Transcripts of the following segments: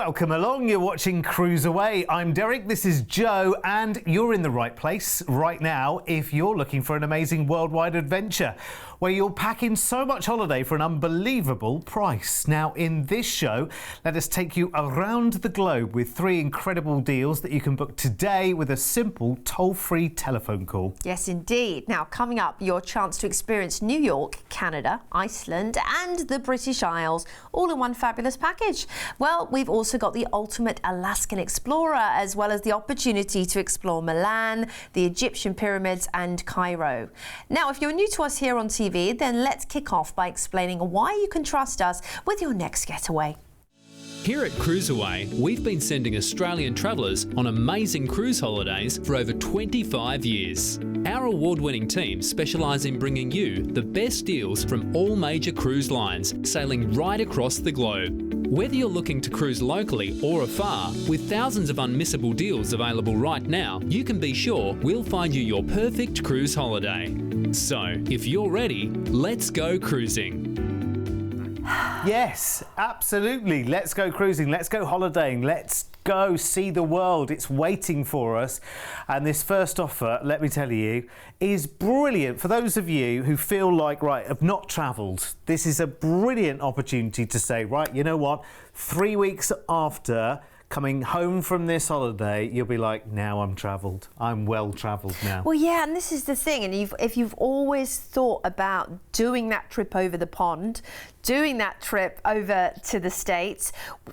Welcome along, you're watching CruiseAway. I'm Derek, this is Joe, and you're in the right place right now if you're looking for an amazing worldwide adventure where you'll pack in so much holiday for an unbelievable price. Now, in this show, let us take you around the globe with 3 incredible deals that you can book today with a simple toll-free telephone call. Yes, indeed. Now, coming up, your chance to experience New York, Canada, Iceland and the British Isles, all in one fabulous package. Well, we've also got the ultimate Alaskan explorer, as well as the opportunity to explore Milan, the Egyptian pyramids and Cairo. Now, if you're new to us here on TV, then let's kick off by explaining why you can trust us with your next getaway. Here at CruiseAway, we've been sending Australian travellers on amazing cruise holidays for over 25 years. Our award-winning team specialise in bringing you the best deals from all major cruise lines, sailing right across the globe. Whether you're looking to cruise locally or afar, with thousands of unmissable deals available right now, you can be sure we'll find you your perfect cruise holiday. So, if you're ready, let's go cruising. Yes, absolutely. Let's go cruising, let's go holidaying, let's go see the world. It's waiting for us. And this first offer, let me tell you, is brilliant for those of you who feel like, right, have not travelled. This is a brilliant opportunity to say, right, you know what, 3 weeks after coming home from this holiday, you'll be like, now I'm travelled. I'm well travelled now. Well, yeah, and this is the thing. And if you've always thought about doing that trip over the pond, doing that trip over to the States,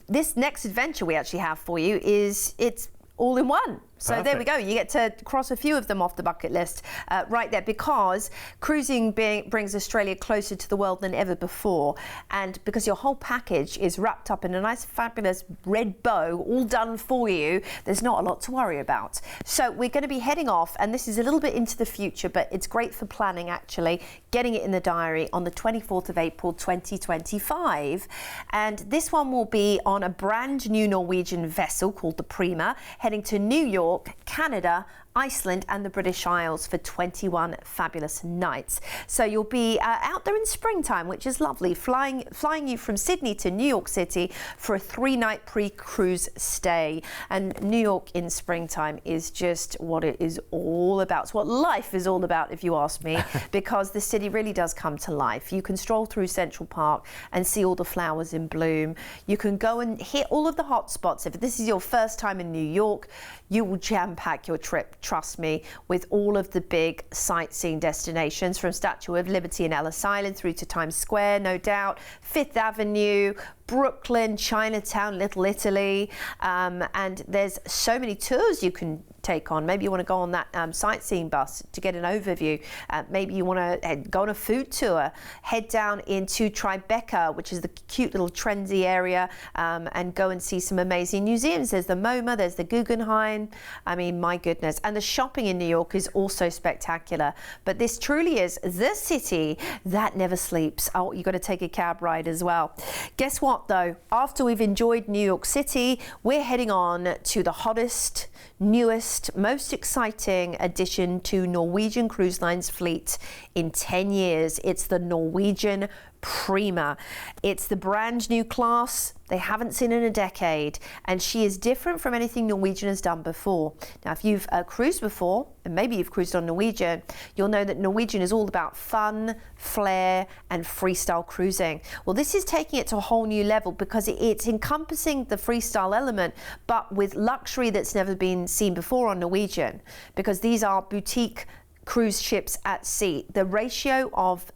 this next adventure we actually have for you it's all in one. So There we go. You get to cross a few of them off the bucket list right there, because cruising brings Australia closer to the world than ever before. And because your whole package is wrapped up in a nice, fabulous red bow, all done for you, there's not a lot to worry about. So we're going to be heading off, and this is a little bit into the future, but it's great for planning, actually, getting it in the diary on the 24th of April, 2025. And this one will be on a brand new Norwegian vessel called the Prima, heading to New York, Canada, Iceland and the British Isles for 21 fabulous nights. So you'll be out there in springtime, which is lovely, flying you from Sydney to New York City for a 3-night pre-cruise stay. And New York in springtime is just what it is all about. It's what life is all about, if you ask me, because the city really does come to life. You can stroll through Central Park and see all the flowers in bloom. You can go and hit all of the hot spots. If this is your first time in New York, you will jam-pack your trip, trust me, with all of the big sightseeing destinations, from Statue of Liberty and Ellis Island through to Times Square, no doubt, Fifth Avenue, Brooklyn, Chinatown, Little Italy, and there's so many tours you can take on. Maybe you want to go on that sightseeing bus to get an overview. Maybe you want to go on a food tour, head down into Tribeca, which is the cute little trendy area, and go and see some amazing museums. There's the MoMA, there's the Guggenheim. I mean, my goodness. And the shopping in New York is also spectacular. But this truly is the city that never sleeps. Oh, you've got to take a cab ride as well. Guess what, though? After we've enjoyed New York City, we're heading on to the hottest, newest, most exciting addition to Norwegian Cruise Line's fleet in 10 years. It's the Norwegian Prima. It's the brand new class they haven't seen in a decade, and she is different from anything Norwegian has done before. Now, if you've cruised before, and maybe you've cruised on Norwegian, you'll know that Norwegian is all about fun, flair, and freestyle cruising. Well, this is taking it to a whole new level, because it's encompassing the freestyle element, but with luxury that's never been seen before on Norwegian, because these are boutique cruise ships at sea. The ratio of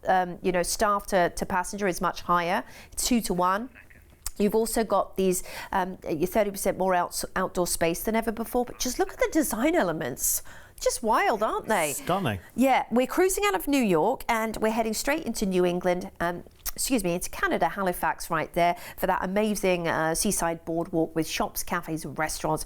staff to passenger is much higher. It's 2 to 1. You've also got these 30% more outdoor space than ever before. But just look at the design elements. Just wild, aren't they? Stunning. Yeah, we're cruising out of New York and we're heading straight into New England. Into Canada, Halifax right there, for that amazing seaside boardwalk with shops, cafes and restaurants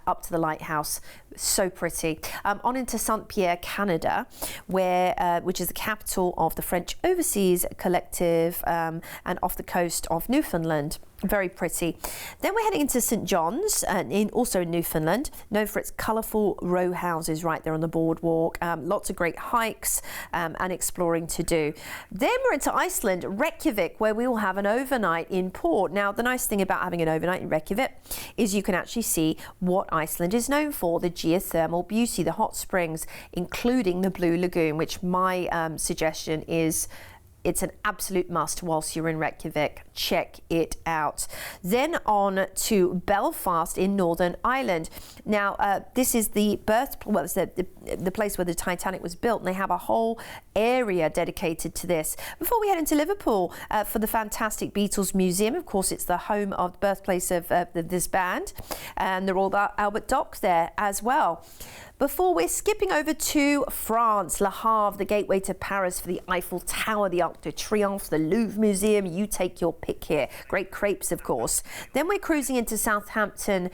up to the lighthouse. So pretty. On into St. Pierre, Canada, which is the capital of the French Overseas Collective, and off the coast of Newfoundland. Very pretty. Then we're heading into St. John's, also in Newfoundland, known for its colourful row houses right there on the boardwalk. Lots of great hikes and exploring to do. Then we're into Iceland, Reykjavik. Reykjavik, where we will have an overnight in port. Now, the nice thing about having an overnight in Reykjavik is you can actually see what Iceland is known for, the geothermal beauty, the hot springs, including the Blue Lagoon, which my suggestion is it's an absolute must whilst you're in Reykjavik. Check it out. Then on to Belfast in Northern Ireland. Now, this is the the place where the Titanic was built, and they have a whole area dedicated to this. Before we head into Liverpool for the fantastic Beatles Museum, of course, it's the home of the birthplace of this band, and the Royal Albert Dock there as well. Before we're skipping over to France, Le Havre, the gateway to Paris for the Eiffel Tower, the Arc de Triomphe, the Louvre Museum, you take your pick here. Great crepes, of course. Then we're cruising into Southampton,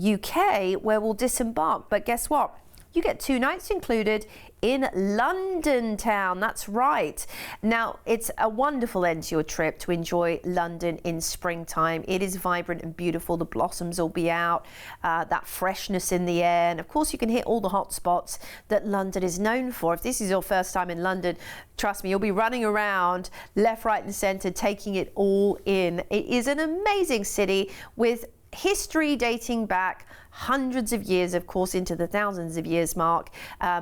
UK, where we'll disembark. But guess what? You get 2 nights included in London town. That's right. Now, it's a wonderful end to your trip to enjoy London in springtime. It is vibrant and beautiful. The blossoms will be out, that freshness in the air. And of course, you can hit all the hot spots that London is known for. If this is your first time in London, trust me, you'll be running around left, right and centre, taking it all in. It is an amazing city with history dating back hundreds of years, of course, into the thousands of years mark,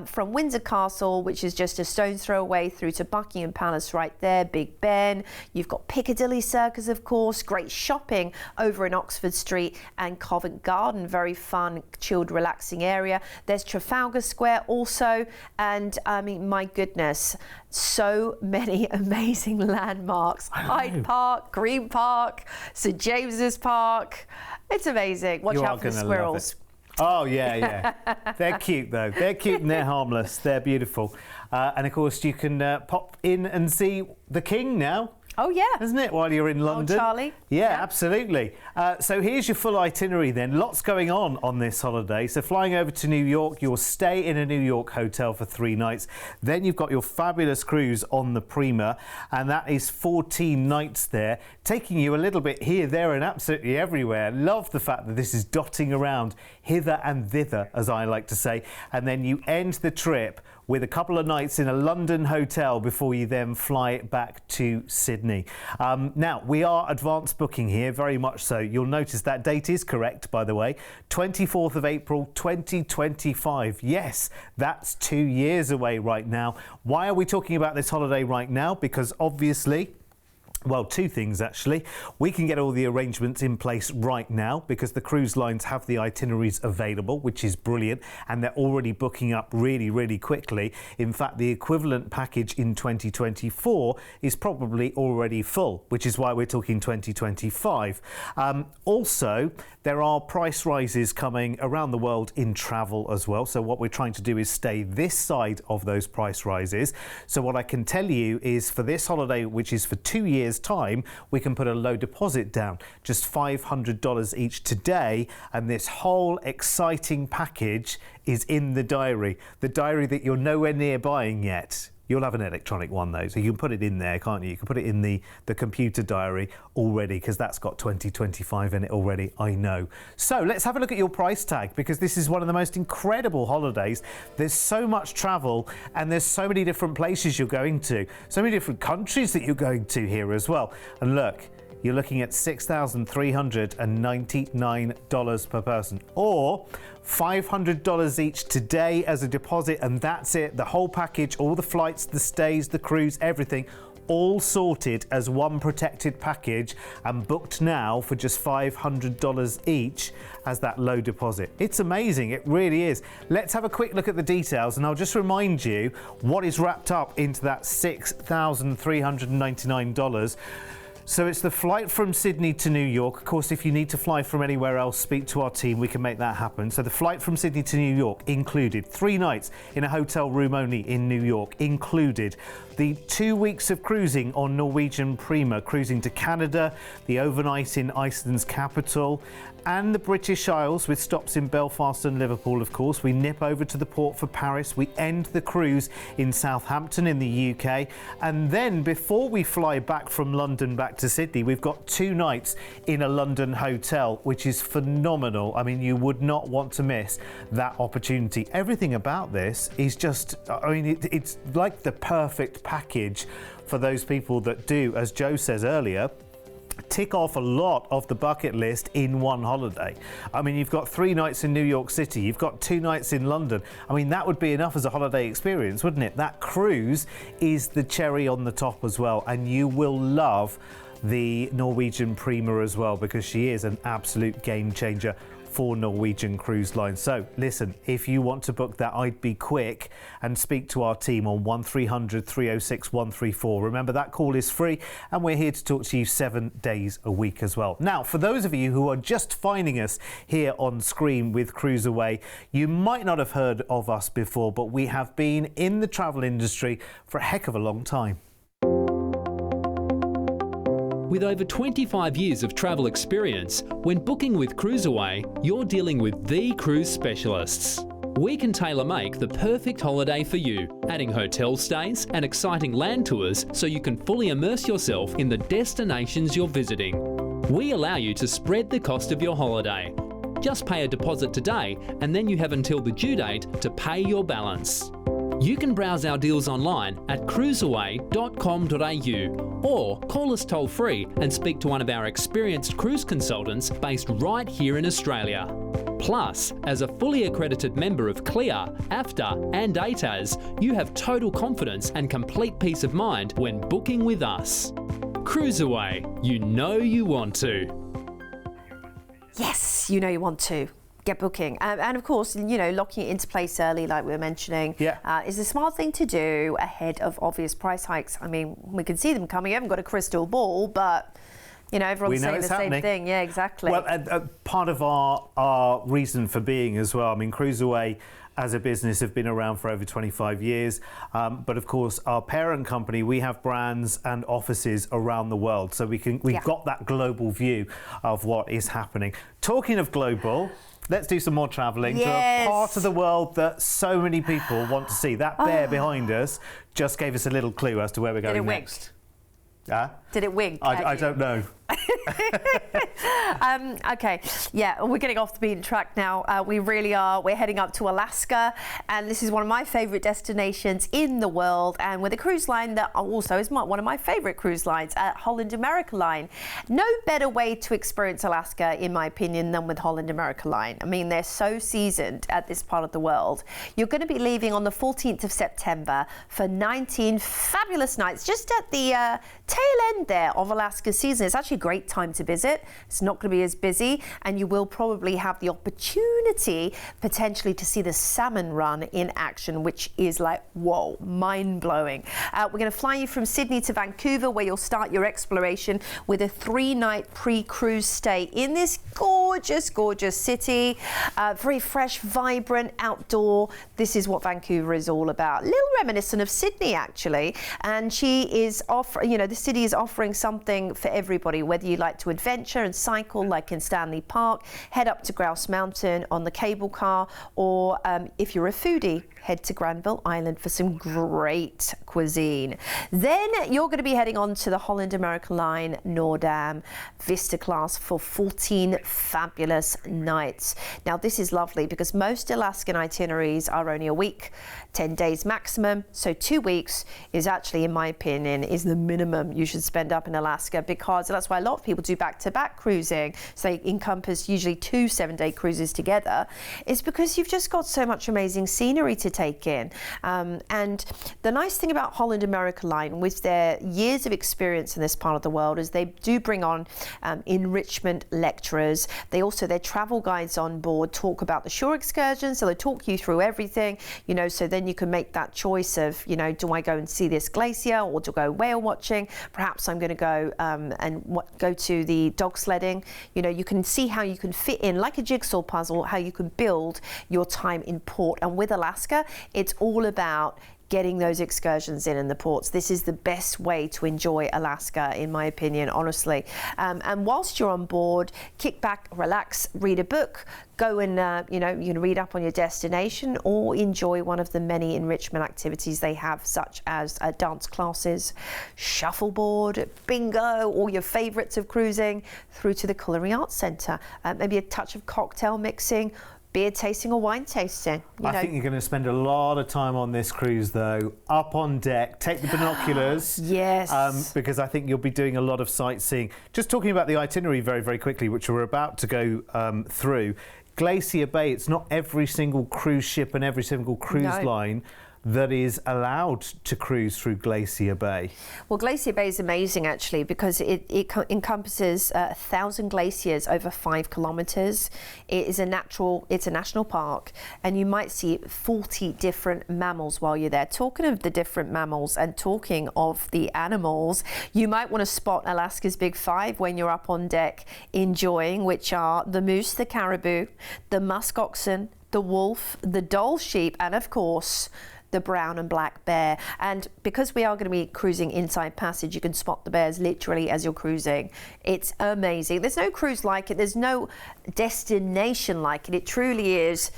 from Windsor Castle, which is just a stone's throw away, through to Buckingham Palace right there, Big Ben. You've got Piccadilly Circus, of course, great shopping over in Oxford Street, and Covent Garden, very fun, chilled, relaxing area. There's Trafalgar Square also, and I mean, my goodness, so many amazing landmarks. Hyde Park, Green Park, St James's Park. It's amazing. Watch out for the squirrels. Oh, yeah. They're cute, though. They're cute and they're harmless. They're beautiful. And, of course, you can pop in and see the King now. Oh, yeah. Isn't it, while you're in London? Oh, Charlie. Yeah, absolutely. So here's your full itinerary then. Lots going on this holiday. So flying over to New York, you'll stay in a New York hotel for 3 nights. Then you've got your fabulous cruise on the Prima, and that is 14 nights there, taking you a little bit here, there and absolutely everywhere. Love the fact that this is dotting around hither and thither, as I like to say. And then you end the trip with a couple of nights in a London hotel before you then fly back to Sydney. Now, we are advanced booking here, very much so. You'll notice that date is correct, by the way, 24th of April 2025. Yes, that's 2 years away right now. Why are we talking about this holiday right now? Because obviously, well, 2 things actually. We can get all the arrangements in place right now because the cruise lines have the itineraries available, which is brilliant, and they're already booking up really, really quickly. In fact, the equivalent package in 2024 is probably already full, which is why we're talking 2025. Also, there are price rises coming around the world in travel as well. So what we're trying to do is stay this side of those price rises. So what I can tell you is for this holiday, which is for 2 years time, we can put a low deposit down, just $500 each today, and this whole exciting package is in the diary that you're nowhere near buying yet. You'll have an electronic one though, so you can put it in there, can't you? You can put it in the computer diary already, because that's got 2025 in it already, I know. So let's have a look at your price tag, because this is one of the most incredible holidays. There's so much travel and there's so many different places you're going to, so many different countries that you're going to here as well. And look, you're looking at $6,399 per person, or $500 each today as a deposit, and that's it. The whole package, all the flights, the stays, the cruise, everything, all sorted as one protected package and booked now for just $500 each as that low deposit. It's amazing, it really is. Let's have a quick look at the details, and I'll just remind you what is wrapped up into that $6,399. So it's the flight from Sydney to New York. Of course, if you need to fly from anywhere else, speak to our team, we can make that happen. So the flight from Sydney to New York included 3 nights in a hotel room only in New York, included the 2 weeks of cruising on Norwegian Prima, cruising to Canada, the overnight in Iceland's capital, and the British Isles with stops in Belfast and Liverpool, of course. We nip over to the port for Paris. We end the cruise in Southampton in the UK. And then before we fly back from London back back to Sydney. We've got 2 nights in a London hotel, which is phenomenal. I mean, you would not want to miss that opportunity. Everything about this is just, I mean, it's like the perfect package for those people that do, as Joe says earlier, tick off a lot of the bucket list in one holiday. I mean, you've got 3 nights in New York City, you've got 2 nights in London. I mean, that would be enough as a holiday experience, wouldn't it? That cruise is the cherry on the top as well, and you will love the Norwegian Prima as well, because she is an absolute game changer for Norwegian Cruise Line. So listen, if you want to book that, I'd be quick and speak to our team on 1300 306 134. Remember, that call is free and we're here to talk to you 7 days a week as well. Now, for those of you who are just finding us here on screen with CruiseAway, you might not have heard of us before, but we have been in the travel industry for a heck of a long time. With over 25 years of travel experience, when booking with CruiseAway, you're dealing with the cruise specialists. We can tailor-make the perfect holiday for you, adding hotel stays and exciting land tours so you can fully immerse yourself in the destinations you're visiting. We allow you to spread the cost of your holiday. Just pay a deposit today and then you have until the due date to pay your balance. You can browse our deals online at cruiseaway.com.au or call us toll free and speak to one of our experienced cruise consultants based right here in Australia. Plus, as a fully accredited member of CLIA, AFTA and ATAS, you have total confidence and complete peace of mind when booking with us. CruiseAway, you know you want to. Yes, you know you want to. Get booking. And of course, you know, locking it into place early, like we were mentioning, is a smart thing to do ahead of obvious price hikes. I mean, we can see them coming. I haven't got a crystal ball, but, you know, everyone's saying the same thing. Yeah, exactly. Well, part of our reason for being as well, I mean, CruiseAway as a business have been around for over 25 years. But of course, our parent company, we have brands and offices around the world. So we've got that global view of what is happening. Talking of global, let's do some more travelling to a part of the world that so many people want to see. That bear behind us just gave us a little clue as to where we're going next. Did it wink? I don't know. Okay, yeah, we're getting off the beaten track now. We really are. We're heading up to Alaska, and this is one of my favourite destinations in the world, and with a cruise line that also is one of my favourite cruise lines, Holland America Line. No better way to experience Alaska, in my opinion, than with Holland America Line. I mean, they're so seasoned at this part of the world. You're going to be leaving on the 14th of September for 19 fabulous nights, just at the tail end there of Alaska's season. It's actually a great time to visit. It's not going to be as busy, and you will probably have the opportunity potentially to see the salmon run in action, which is like, whoa, mind-blowing. We're going to fly you from Sydney to Vancouver, where you'll start your exploration with a 3-night pre-cruise stay in this gorgeous, gorgeous city. Very fresh, vibrant, outdoor. This is what Vancouver is all about. A little reminiscent of Sydney, actually. And she is offering, you know, the city is offering something for everybody, whether you like to adventure and cycle like in Stanley Park, head up to Grouse Mountain on the cable car, or if you're a foodie, head to Granville Island for some great cuisine. Then you're going to be heading on to the Holland America Line Noordam Vista class for 14 fabulous nights. Now, this is lovely because most Alaskan itineraries are only a week, 10 days maximum. So 2 weeks is actually, in my opinion, is the minimum you should spend up in Alaska, because that's why a lot of people do back-to-back cruising. So they encompass usually 2 7-day cruises together. It's because you've just got so much amazing scenery to take in. And the nice thing about Holland America Line, with their years of experience in this part of the world, is they do bring on enrichment lecturers. They also, their travel guides on board talk about the shore excursions, so they talk you through everything, you know, so then you can make that choice of, you know, do I go and see this glacier, or do I go whale watching? Perhaps I'm going to go go to the dog sledding. You know, you can see how you can fit in, like a jigsaw puzzle, how you can build your time in port. And with Alaska, it's all about getting those excursions in the ports. This is the best way to enjoy Alaska, in my opinion, honestly. And whilst you're on board, kick back, relax, read a book, go and, you can read up on your destination or enjoy one of the many enrichment activities they have, such as dance classes, shuffleboard, bingo, all your favourites of cruising, through to the Culinary Arts Centre. Maybe a touch of cocktail mixing, beer tasting or wine tasting. I think you're going to spend a lot of time on this cruise, though. Up on deck, take the binoculars. Yes. Because I think you'll be doing a lot of sightseeing. Just talking about the itinerary very, very quickly, which we're about to go through. Glacier Bay, it's not every single cruise ship and every single cruise line that is allowed to cruise through Glacier Bay. Well, Glacier Bay is amazing, actually, because it encompasses 1,000 glaciers over 5 kilometres. It's a national park, and you might see 40 different mammals while you're there. Talking of the different mammals and talking of the animals, you might want to spot Alaska's Big Five when you're up on deck enjoying, which are the moose, the caribou, the musk oxen, the wolf, the Dall sheep, and of course, the brown and black bear. And because we are going to be cruising inside passage, you can spot the bears literally as you're cruising. It's amazing. There's no cruise like it. There's no destination like it. It truly is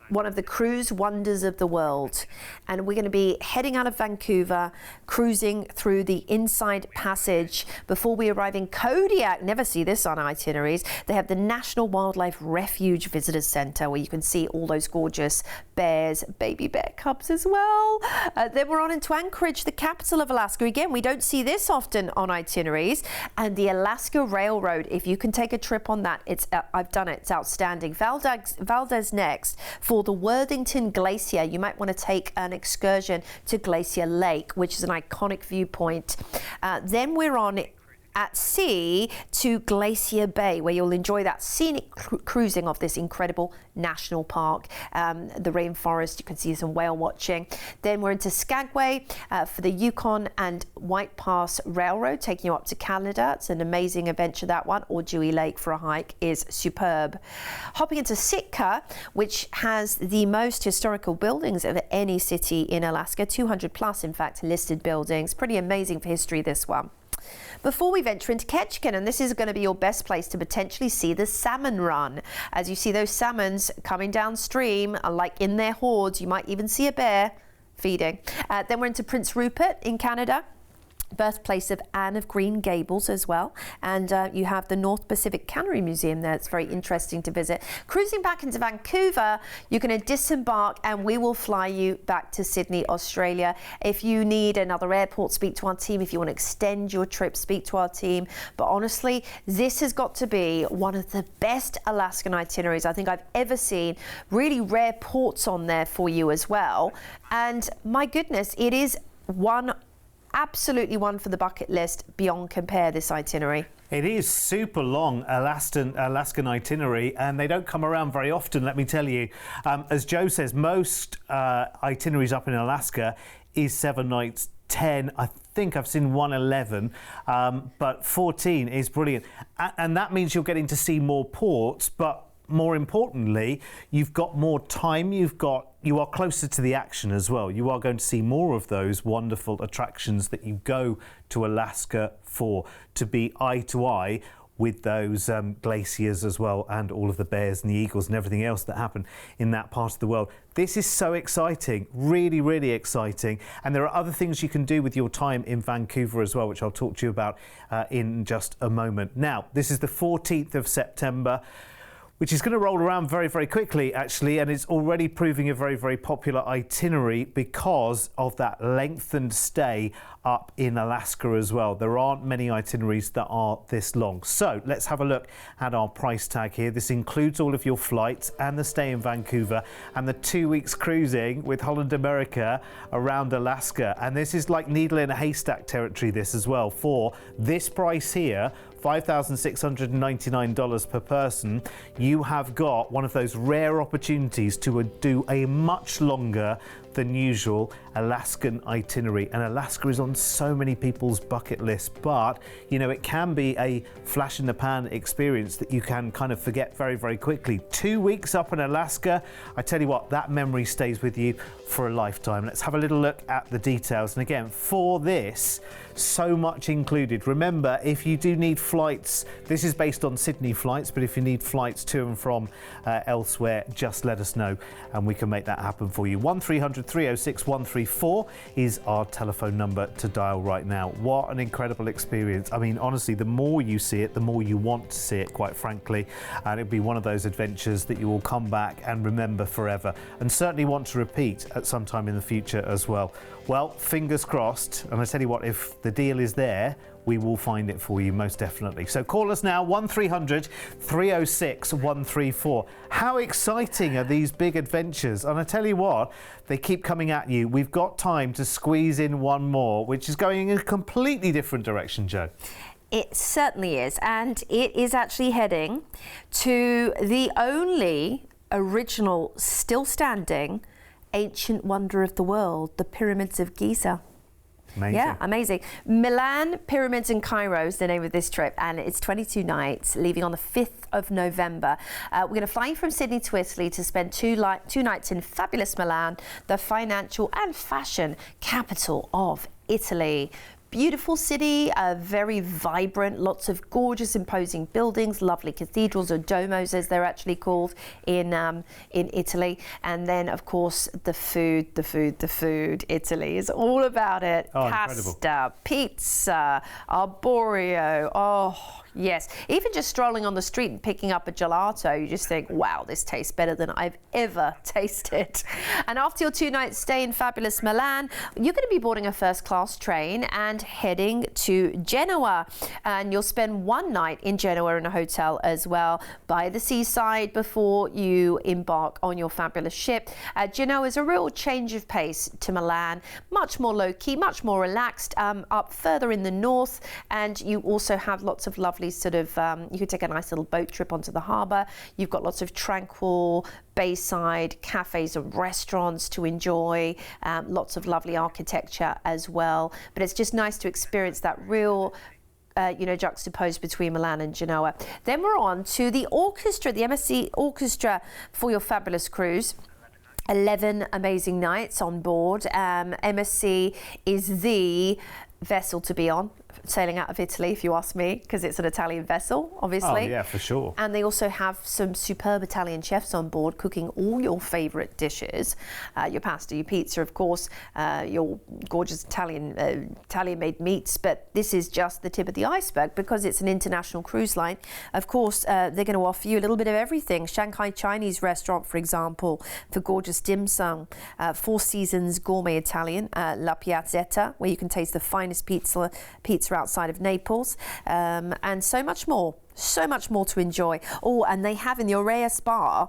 one of the cruise wonders of the world. And we're going to be heading out of Vancouver, cruising through the Inside Passage before we arrive in Kodiak. Never see this on itineraries. They have the National Wildlife Refuge Visitor Centre, where you can see all those gorgeous bears, baby bear cubs as well. Then we're on into Anchorage, the capital of Alaska. Again, we don't see this often on itineraries. And the Alaska Railroad, if you can take a trip on that, I've done it. It's outstanding. Valdez next. For the Worthington Glacier, you might want to take an excursion to Glacier Lake, which is an iconic viewpoint. Then we're on at sea to Glacier Bay, where you'll enjoy that scenic cruising of this incredible national park, the rainforest. You can see some whale watching. Then we're into Skagway for the Yukon and White Pass Railroad, taking you up to Canada. It's an amazing adventure, that one. Or Dewey Lake for a hike is superb. Hopping into Sitka, which has the most historical buildings of any city in Alaska, 200 plus, in fact, listed buildings. Pretty amazing for history, this one. Before we venture into Ketchikan, and this is going to be your best place to potentially see the salmon run. As you see those salmons coming downstream, like in their hordes, you might even see a bear feeding. Then we're into Prince Rupert in Canada, birthplace of Anne of Green Gables as well. And you have the North Pacific Cannery Museum there. It's very interesting to visit. Cruising back into Vancouver, you're going to disembark and we will fly you back to Sydney, Australia. If you need another airport, speak to our team. If you want to extend your trip, speak to our team. But honestly, this has got to be one of the best Alaskan itineraries I think I've ever seen. Really rare ports on there for you as well. And my goodness, it is absolutely one for the bucket list beyond compare, this itinerary. It is super long Alaskan itinerary, and they don't come around very often, let me tell you. As Joe says, most itineraries up in Alaska is 7 nights, 10. I think I've seen 111, but 14 is brilliant. And that means you're getting to see more ports, but more importantly, you've got more time, you are closer to the action as well. You are going to see more of those wonderful attractions that you go to Alaska for, to be eye to eye with those glaciers as well, and all of the bears and the eagles and everything else that happen in that part of the world. This is so exciting, really, really exciting. And there are other things you can do with your time in Vancouver as well, which I'll talk to you about in just a moment. Now, this is the 14th of September, which is going to roll around very, very quickly, actually, and it's already proving a very, very popular itinerary because of that lengthened stay up in Alaska as well. There aren't many itineraries that are this long. So let's have a look at our price tag here. This includes all of your flights and the stay in Vancouver and the 2 weeks cruising with Holland America around Alaska. And this is like needle in a haystack territory, this as well. For this price here, $5,699 per person, you have got one of those rare opportunities to do a much longer than usual Alaskan itinerary. And Alaska is on so many people's bucket list, but you know, it can be a flash in the pan experience that you can kind of forget very, very quickly. 2 weeks up in Alaska, I tell you what, that memory stays with you for a lifetime. Let's have a little look at the details. And again, for this, so much included. Remember, if you do need flights, this is based on Sydney flights, but if you need flights to and from elsewhere, just let us know and we can make that happen for you. 1300 306 134 is our telephone number to dial right now. What an incredible experience. I mean, honestly, the more you see it, the more you want to see it, quite frankly, and it'll be one of those adventures that you will come back and remember forever, and certainly want to repeat at some time in the future as well. Well, fingers crossed, and I tell you what, if the deal is there, we will find it for you most definitely. So call us now, 1300 306 134. How exciting are these big adventures? And I tell you what, they keep coming at you. We've got time to squeeze in one more, which is going in a completely different direction, Jo. It certainly is, and it is actually heading to the only original, still standing, ancient wonder of the world, the pyramids of Giza. Amazing. Yeah, amazing. Milan, Pyramids and Cairo is the name of this trip, and it's 22 nights, leaving on the 5th of November. We're going to fly from Sydney to Italy to spend two nights in fabulous Milan, the financial and fashion capital of Italy. Beautiful city, very vibrant, lots of gorgeous, imposing buildings, lovely cathedrals, or domos as they're actually called in Italy. And then, of course, the food. Italy is all about it. Oh, pasta, incredible. pizza, arborio. Oh, yes. Even just strolling on the street and picking up a gelato, you just think, wow, this tastes better than I've ever tasted. And after your 2 night stay in fabulous Milan, you're going to be boarding a first-class train and heading to Genoa, and you'll spend 1 night in Genoa in a hotel as well by the seaside before you embark on your fabulous ship. Genoa is a real change of pace to Milan, much more low-key, much more relaxed, up further in the north, and you also have lots of lovely sort of, you could take a nice little boat trip onto the harbour. You've got lots of tranquil bayside cafes and restaurants to enjoy, lots of lovely architecture as well, but it's just nice to experience that real juxtaposed between Milan and Genoa. Then we're on to the orchestra, the MSC orchestra for your fabulous cruise. 11 amazing nights on board. MSC is the vessel to be on, sailing out of Italy, if you ask me, because it's an Italian vessel, obviously. Oh, yeah, for sure. And they also have some superb Italian chefs on board cooking all your favourite dishes. Your pasta, your pizza, of course, your gorgeous Italian-made meats. But this is just the tip of the iceberg because it's an international cruise line. Of course, they're going to offer you a little bit of everything. Shanghai Chinese restaurant, for example, for gorgeous dim sum. Four Seasons Gourmet Italian, La Piazzetta, where you can taste the finest pizza outside of Naples, and so much more to enjoy. Oh, and they have in the Aurea Spa,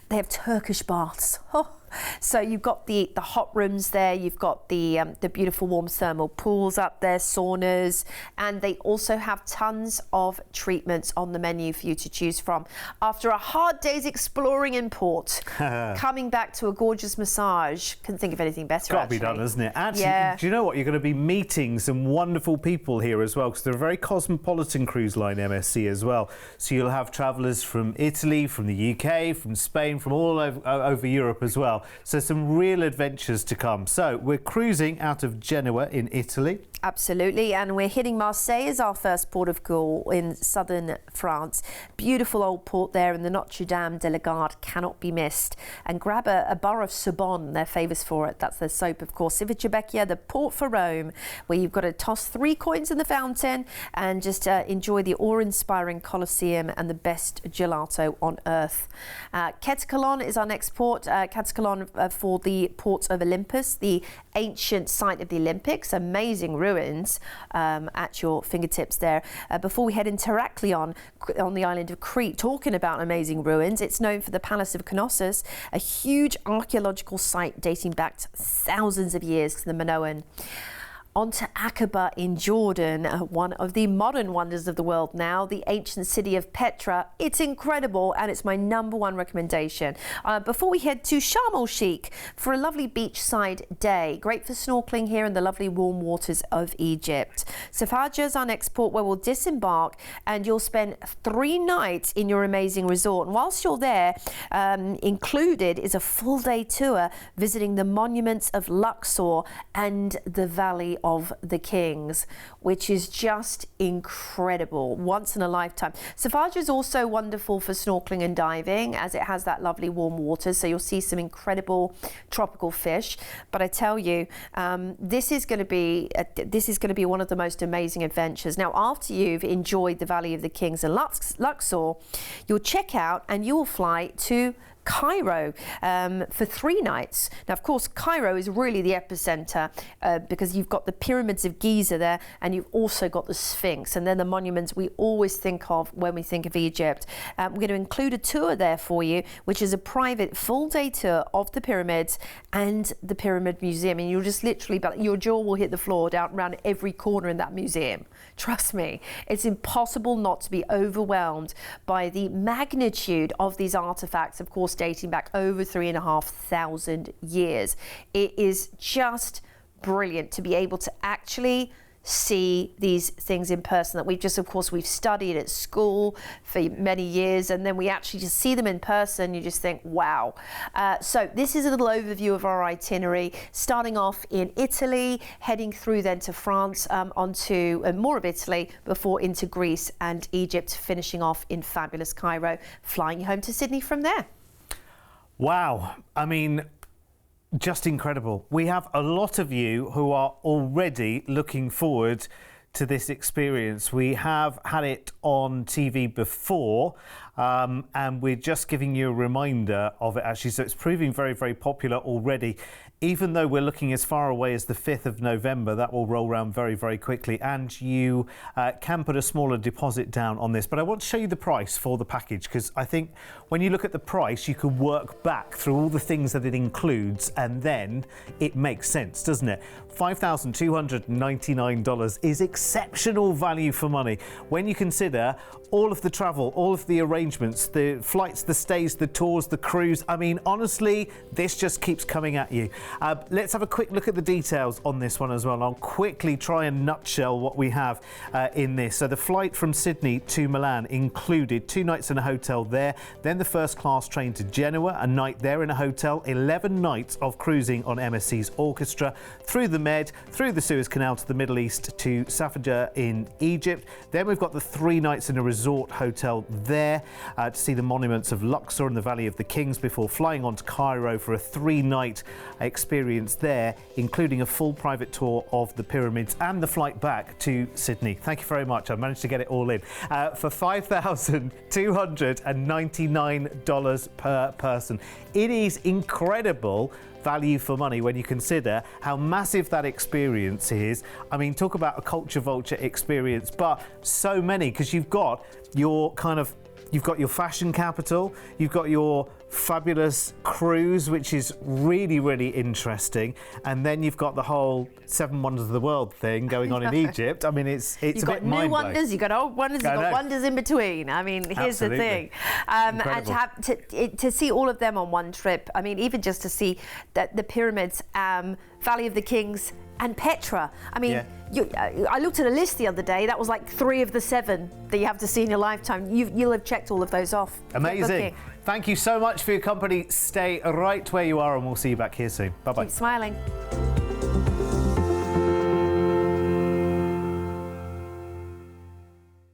they have Turkish baths. Oh, so you've got the hot rooms there, you've got the beautiful warm thermal pools up there, saunas, and they also have tons of treatments on the menu for you to choose from. After a hard day's exploring in port, coming back to a gorgeous massage, couldn't think of anything better. It's got to be done, isn't it? Actually, yeah. Do you know what? You're going to be meeting some wonderful people here as well, because they're a very cosmopolitan cruise line, MSC, as well. So you'll have travellers from Italy, from the UK, from Spain, from all over Europe as well. So some real adventures to come. So we're cruising out of Genoa in Italy. Absolutely, and we're hitting Marseille as our first port of call in southern France. Beautiful old port there, and the Notre Dame de la Garde cannot be missed. And grab a bar of Sorbonne, they're famous for it. That's their soap, of course. Civitavecchia, the port for Rome, where you've got to toss 3 coins in the fountain and just enjoy the awe-inspiring Colosseum and the best gelato on earth. Ketacalon is our next port. Ketacalon for the port of Olympus, the ancient site of the Olympics. Amazing ruins at your fingertips there. Before we head into Heraklion on the island of Crete, talking about amazing ruins, it's known for the Palace of Knossos, a huge archaeological site dating back to thousands of years to the Minoan. on to Aqaba in Jordan, one of the modern wonders of the world now, the ancient city of Petra. It's incredible and it's my #1 recommendation. Before we head to Sharm el-Sheikh for a lovely beachside day, great for snorkeling here in the lovely warm waters of Egypt. Safaja is our next port where we'll disembark and you'll spend 3 nights in your amazing resort. And whilst you're there, included is a full day tour visiting the monuments of Luxor and the Valley of the Kings, which is just incredible, once in a lifetime. Safaja is also wonderful for snorkeling and diving as it has that lovely warm water, so you'll see some incredible tropical fish. But I tell you, this is going to be one of the most amazing adventures. Now, after you've enjoyed the Valley of the Kings and Luxor, you'll check out and you will fly to Cairo for 3 nights. Now, of course, Cairo is really the epicenter because you've got the pyramids of Giza there and you've also got the Sphinx, and then the monuments we always think of when we think of Egypt. We're going to include a tour there for you, which is a private full-day tour of the pyramids and the Pyramid Museum, and you'll just literally, your jaw will hit the floor down around every corner in that museum. Trust me, it's impossible not to be overwhelmed by the magnitude of these artifacts, of course, dating back over 3,500 years. It is just brilliant to be able to actually see these things in person that we've studied at school for many years, and then we actually just see them in person. You just think, wow. So this is a little overview of our itinerary, starting off in Italy, heading through then to France, onto more of Italy before into Greece and Egypt, finishing off in fabulous Cairo, flying home to Sydney from there. Wow. I mean, just incredible. We have a lot of you who are already looking forward to this experience. We have had it on TV before, and we're just giving you a reminder of it actually. So it's proving very, very popular already. Even though we're looking as far away as the 5th of November, that will roll around very, very quickly, and you can put a smaller deposit down on this. But I want to show you the price for the package, because I think when you look at the price, you can work back through all the things that it includes, and then it makes sense, doesn't it? $5,299 is exceptional value for money when you consider all of the travel, all of the arrangements, the flights, the stays, the tours, the cruise. I mean, honestly, this just keeps coming at you. Let's have a quick look at the details on this one as well. I'll quickly try and nutshell what we have in this. So the flight from Sydney to Milan included 2 nights in a hotel there, then the first class train to Genoa, a night there in a hotel, 11 nights of cruising on MSC's Orchestra, through the Med, through the Suez Canal to the Middle East to Safaja in Egypt. Then we've got the 3 nights in a resort hotel there to see the monuments of Luxor and the Valley of the Kings before flying on to Cairo for a 3-night experience there, including a full private tour of the pyramids and the flight back to Sydney. Thank you very much. I managed to get it all in for $5,299 per person. It is incredible value for money when you consider how massive that experience is. I mean, talk about a culture vulture experience, but so many, because you've got your fashion capital, you've got your fabulous cruise, which is really, really interesting, and then you've got the whole 7 wonders of the world thing going on in Egypt. I mean, it's you've a got bit new wonders, you've got old wonders, you've got wonders in between. I mean, here's Absolutely. the thing, and to see all of them on one trip. I mean, even just to see that the pyramids, Valley of the Kings, and Petra. I mean, I looked at a list the other day. That was like 3 of the 7 that you have to see in your lifetime. You'll have checked all of those off. Amazing. Thank you so much for your company. Stay right where you are, and we'll see you back here soon. Bye-bye. Keep smiling.